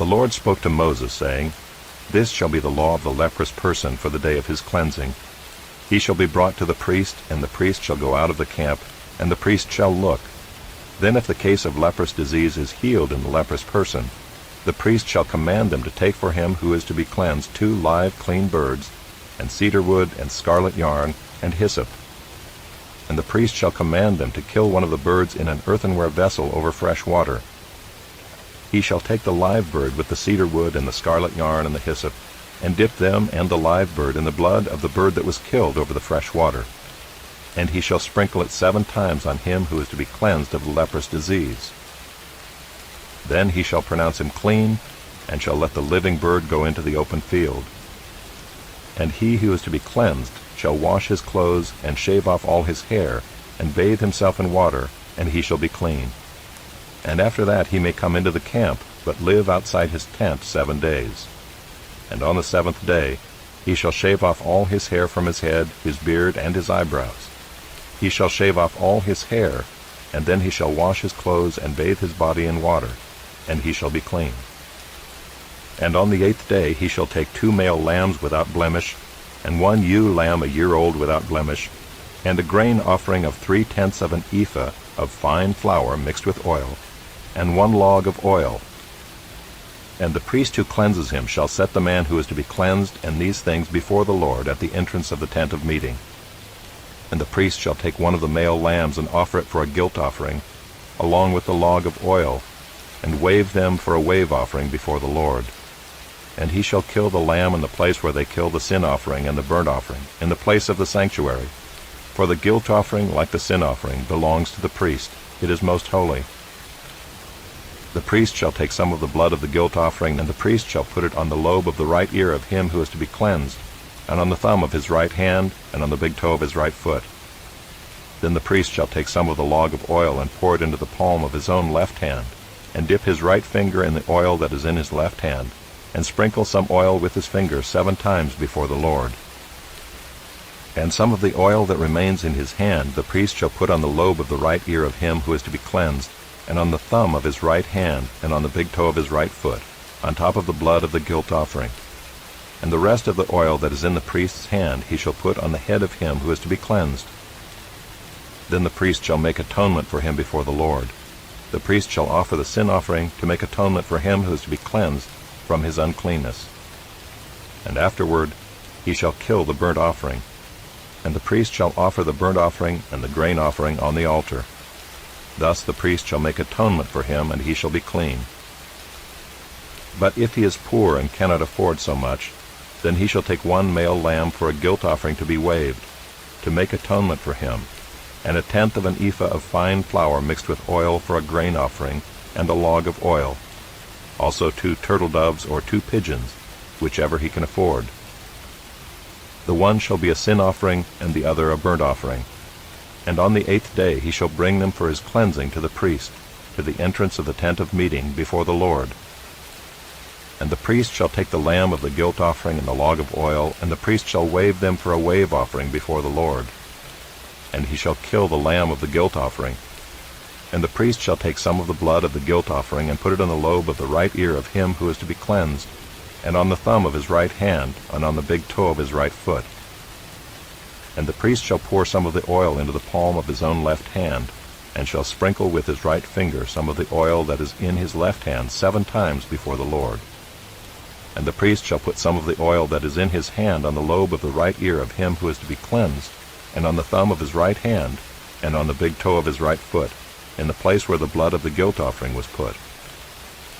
The Lord spoke to Moses, saying, This shall be the law of the leprous person for the day of his cleansing. He shall be brought to the priest, and the priest shall go out of the camp, and the priest shall look. Then if the case of leprous disease is healed in the leprous person, the priest shall command them to take for him who is to be cleansed 2 live clean birds, and cedar wood, and scarlet yarn, and hyssop. And the priest shall command them to kill one of the birds in an earthenware vessel over fresh water. He shall take the live bird with the cedar wood and the scarlet yarn and the hyssop, and dip them and the live bird in the blood of the bird that was killed over the fresh water. And he shall sprinkle it 7 times on him who is to be cleansed of the leprous disease. Then he shall pronounce him clean, and shall let the living bird go into the open field. And he who is to be cleansed shall wash his clothes, and shave off all his hair, and bathe himself in water, and he shall be clean. And after that he may come into the camp, but live outside his tent 7 days. And on the 7th day he shall shave off all his hair from his head, his beard, and his eyebrows. He shall shave off all his hair, and then he shall wash his clothes, and bathe his body in water, and he shall be clean. And on the 8th day he shall take 2 male lambs without blemish, and 1 ewe lamb a year old without blemish, and a grain offering of 3/10 of an ephah of fine flour mixed with oil, and 1 log of oil. And the priest who cleanses him shall set the man who is to be cleansed and these things before the Lord at the entrance of the tent of meeting. And the priest shall take 1 of the male lambs and offer it for a guilt offering, along with the log of oil, and wave them for a wave offering before the Lord. And he shall kill the lamb in the place where they kill the sin offering and the burnt offering, in the place of the sanctuary. For the guilt offering, like the sin offering, belongs to the priest. It is most holy. The priest shall take some of the blood of the guilt offering, and the priest shall put it on the lobe of the right ear of him who is to be cleansed, and on the thumb of his right hand, and on the big toe of his right foot. Then the priest shall take some of the log of oil and pour it into the palm of his own left hand, and dip his right finger in the oil that is in his left hand, and sprinkle some oil with his finger 7 times before the Lord. And some of the oil that remains in his hand the priest shall put on the lobe of the right ear of him who is to be cleansed, and on the thumb of his right hand, and on the big toe of his right foot, on top of the blood of the guilt offering. And the rest of the oil that is in the priest's hand he shall put on the head of him who is to be cleansed. Then the priest shall make atonement for him before the Lord. The priest shall offer the sin offering to make atonement for him who is to be cleansed from his uncleanness. And afterward he shall kill the burnt offering, and the priest shall offer the burnt offering and the grain offering on the altar. Thus the priest shall make atonement for him, and he shall be clean. But if he is poor and cannot afford so much, then he shall take 1 male lamb for a guilt offering to be waved, to make atonement for him, and 1/10 of an ephah of fine flour mixed with oil for a grain offering, and a log of oil. Also 2 turtle doves or 2 pigeons, whichever he can afford. The one shall be a sin offering, and the other a burnt offering. And on the 8th day he shall bring them for his cleansing to the priest, to the entrance of the tent of meeting before the Lord. And the priest shall take the lamb of the guilt offering and the log of oil, and the priest shall wave them for a wave offering before the Lord. And he shall kill the lamb of the guilt offering. And the priest shall take some of the blood of the guilt offering, and put it on the lobe of the right ear of him who is to be cleansed, and on the thumb of his right hand, and on the big toe of his right foot. And the priest shall pour some of the oil into the palm of his own left hand, and shall sprinkle with his right finger some of the oil that is in his left hand 7 times before the Lord. And the priest shall put some of the oil that is in his hand on the lobe of the right ear of him who is to be cleansed, and on the thumb of his right hand, and on the big toe of his right foot, in the place where the blood of the guilt offering was put.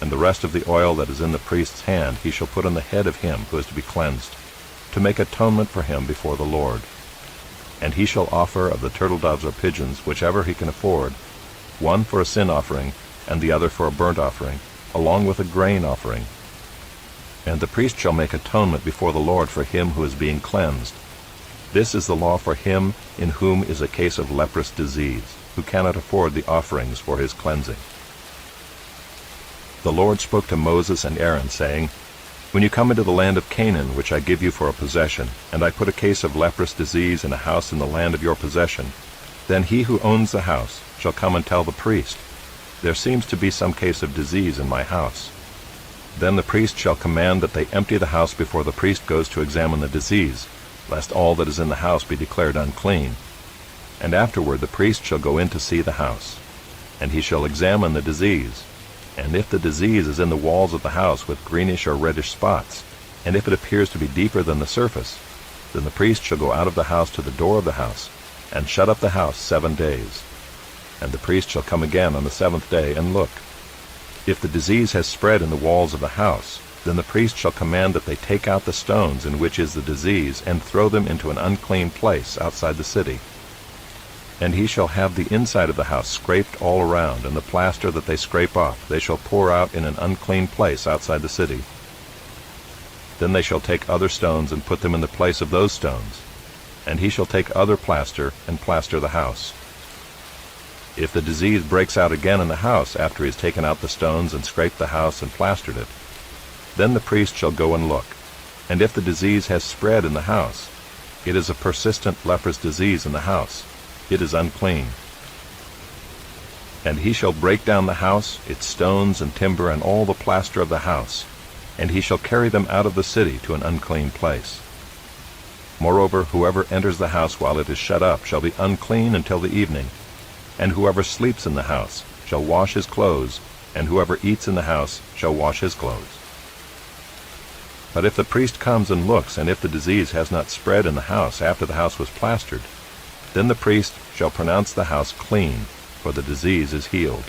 And the rest of the oil that is in the priest's hand he shall put on the head of him who is to be cleansed, to make atonement for him before the Lord. And he shall offer of the turtle doves or pigeons, whichever he can afford, 1 for a sin offering, and the other for a burnt offering, along with a grain offering. And the priest shall make atonement before the Lord for him who is being cleansed. This is the law for him in whom is a case of leprous disease, who cannot afford the offerings for his cleansing. The Lord spoke to Moses and Aaron, saying, When you come into the land of Canaan, which I give you for a possession, and I put a case of leprous disease in a house in the land of your possession, then he who owns the house shall come and tell the priest, There seems to be some case of disease in my house. Then the priest shall command that they empty the house before the priest goes to examine the disease, lest all that is in the house be declared unclean. And afterward the priest shall go in to see the house, and he shall examine the disease. And if the disease is in the walls of the house with greenish or reddish spots, and if it appears to be deeper than the surface, then the priest shall go out of the house to the door of the house, and shut up the house 7 days. And the priest shall come again on the 7th day and look. If the disease has spread in the walls of the house, then the priest shall command that they take out the stones in which is the disease, and throw them into an unclean place outside the city. And he shall have the inside of the house scraped all around, and the plaster that they scrape off they shall pour out in an unclean place outside the city. Then they shall take other stones and put them in the place of those stones, and he shall take other plaster and plaster the house. If the disease breaks out again in the house after he has taken out the stones and scraped the house and plastered it, then the priest shall go and look. And if the disease has spread in the house, it is a persistent leprous disease in the house, it is unclean. And he shall break down the house, its stones and timber, and all the plaster of the house, and he shall carry them out of the city to an unclean place. Moreover, whoever enters the house while it is shut up shall be unclean until the evening, and whoever sleeps in the house shall wash his clothes, and whoever eats in the house shall wash his clothes. But if the priest comes and looks, and if the disease has not spread in the house after the house was plastered, then the priest shall pronounce the house clean, for the disease is healed.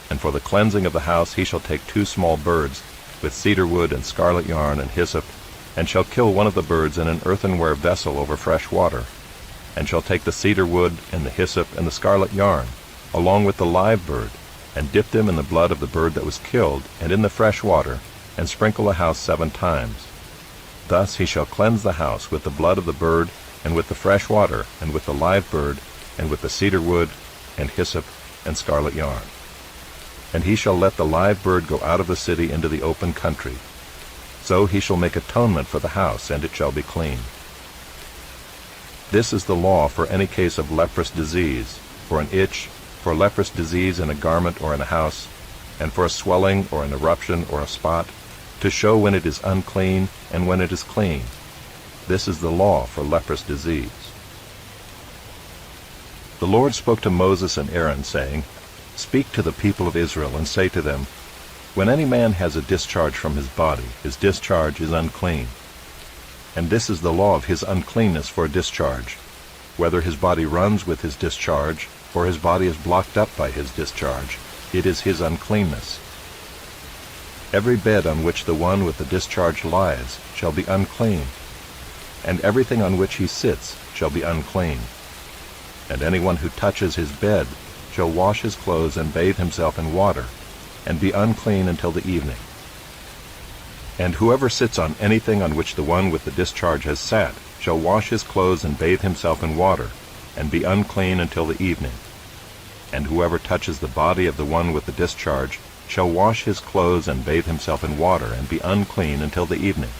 And for the cleansing of the house he shall take 2 small birds, with cedar wood and scarlet yarn and hyssop, and shall kill one of the birds in an earthenware vessel over fresh water, and shall take the cedar wood and the hyssop and the scarlet yarn, along with the live bird, and dip them in the blood of the bird that was killed, and in the fresh water, and sprinkle the house 7 times. Thus he shall cleanse the house with the blood of the bird, and with the fresh water, and with the live bird, and with the cedar wood, and hyssop, and scarlet yarn. And he shall let the live bird go out of the city into the open country. So he shall make atonement for the house, and it shall be clean. This is the law for any case of leprous disease, for an itch, for leprous disease in a garment or in a house, and for a swelling or an eruption or a spot, to show when it is unclean and when it is clean. This is the law for leprous disease. The Lord spoke to Moses and Aaron, saying, Speak to the people of Israel, and say to them, When any man has a discharge from his body, his discharge is unclean. And this is the law of his uncleanness for a discharge, whether his body runs with his discharge, or his body is blocked up by his discharge, it is his uncleanness. Every bed on which the one with the discharge lies shall be unclean, and everything on which he sits shall be unclean. And anyone who touches his bed shall wash his clothes and bathe himself in water, and be unclean until the evening. And whoever sits on anything on which the one with the discharge has sat shall wash his clothes and bathe himself in water, and be unclean until the evening. And whoever touches the body of the one with the discharge shall wash his clothes and bathe himself in water, and be unclean until the evening.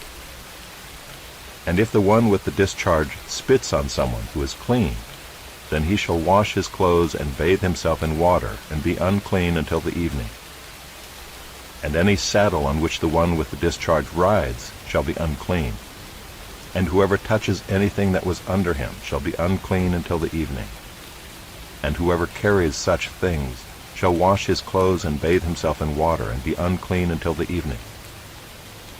And if the one with the discharge spits on someone who is clean, then he shall wash his clothes and bathe himself in water, and be unclean until the evening. And any saddle on which the one with the discharge rides shall be unclean. And whoever touches anything that was under him shall be unclean until the evening. And whoever carries such things shall wash his clothes and bathe himself in water, and be unclean until the evening.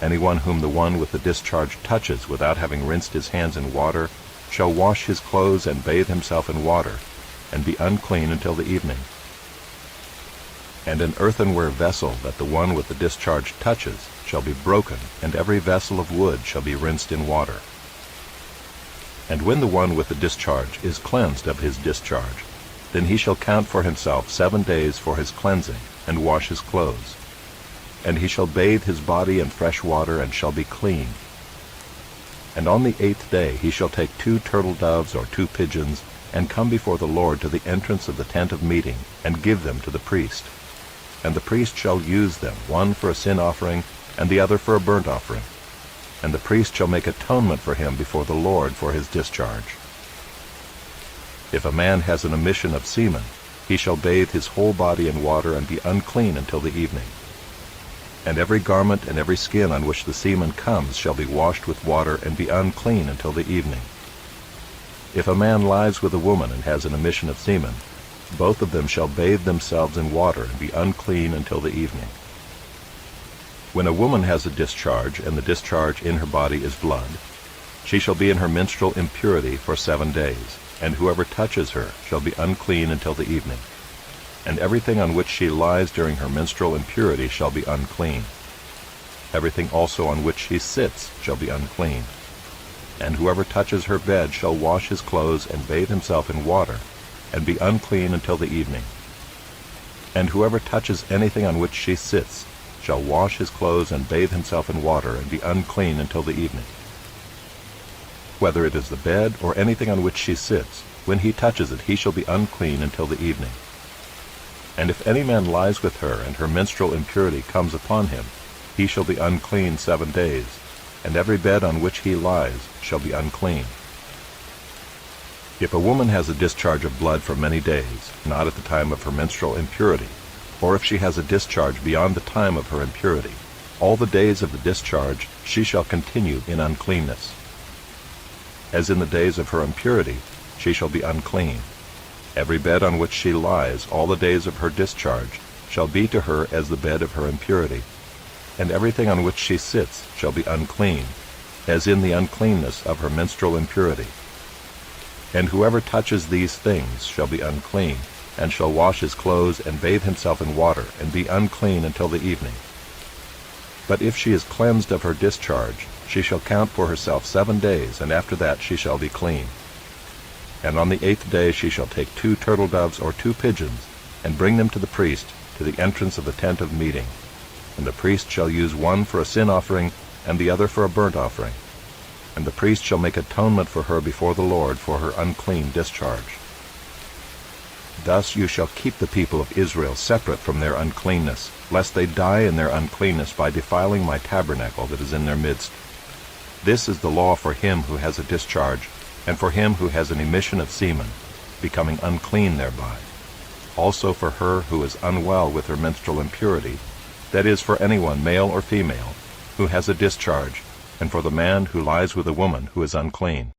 Anyone whom the one with the discharge touches without having rinsed his hands in water shall wash his clothes and bathe himself in water, and be unclean until the evening. And an earthenware vessel that the one with the discharge touches shall be broken, and every vessel of wood shall be rinsed in water. And when the one with the discharge is cleansed of his discharge, then he shall count for himself 7 days for his cleansing, and wash his clothes. And he shall bathe his body in fresh water, and shall be clean. And on the 8th day he shall take 2 turtle doves or 2 pigeons, and come before the Lord to the entrance of the tent of meeting, and give them to the priest. And the priest shall use them, one for a sin offering, and the other for a burnt offering. And the priest shall make atonement for him before the Lord for his discharge. If a man has an emission of semen, he shall bathe his whole body in water, and be unclean until the evening. And every garment and every skin on which the semen comes shall be washed with water and be unclean until the evening. If a man lies with a woman and has an emission of semen, both of them shall bathe themselves in water and be unclean until the evening. When a woman has a discharge, and the discharge in her body is blood, she shall be in her menstrual impurity for 7 days, and whoever touches her shall be unclean until the evening. And everything on which she lies during her menstrual impurity shall be unclean. Everything also on which she sits shall be unclean. And whoever touches her bed shall wash his clothes and bathe himself in water, and be unclean until the evening. And whoever touches anything on which she sits shall wash his clothes and bathe himself in water, and be unclean until the evening. Whether it is the bed or anything on which she sits, when he touches it he shall be unclean until the evening. And if any man lies with her, and her menstrual impurity comes upon him, he shall be unclean 7 days, and every bed on which he lies shall be unclean. If a woman has a discharge of blood for many days, not at the time of her menstrual impurity, or if she has a discharge beyond the time of her impurity, all the days of the discharge she shall continue in uncleanness. As in the days of her impurity, she shall be unclean. Every bed on which she lies all the days of her discharge shall be to her as the bed of her impurity, and everything on which she sits shall be unclean, as in the uncleanness of her menstrual impurity. And whoever touches these things shall be unclean, and shall wash his clothes and bathe himself in water, and be unclean until the evening. But if she is cleansed of her discharge, she shall count for herself 7 days, and after that she shall be clean. And on the 8th day she shall take 2 turtle doves or 2 pigeons, and bring them to the priest, to the entrance of the tent of meeting. And the priest shall use one for a sin offering, and the other for a burnt offering. And the priest shall make atonement for her before the Lord for her unclean discharge. Thus you shall keep the people of Israel separate from their uncleanness, lest they die in their uncleanness by defiling my tabernacle that is in their midst. This is the law for him who has a discharge, and for him who has an emission of semen, becoming unclean thereby. Also for her who is unwell with her menstrual impurity, that is, for anyone, male or female, who has a discharge, and for the man who lies with a woman who is unclean.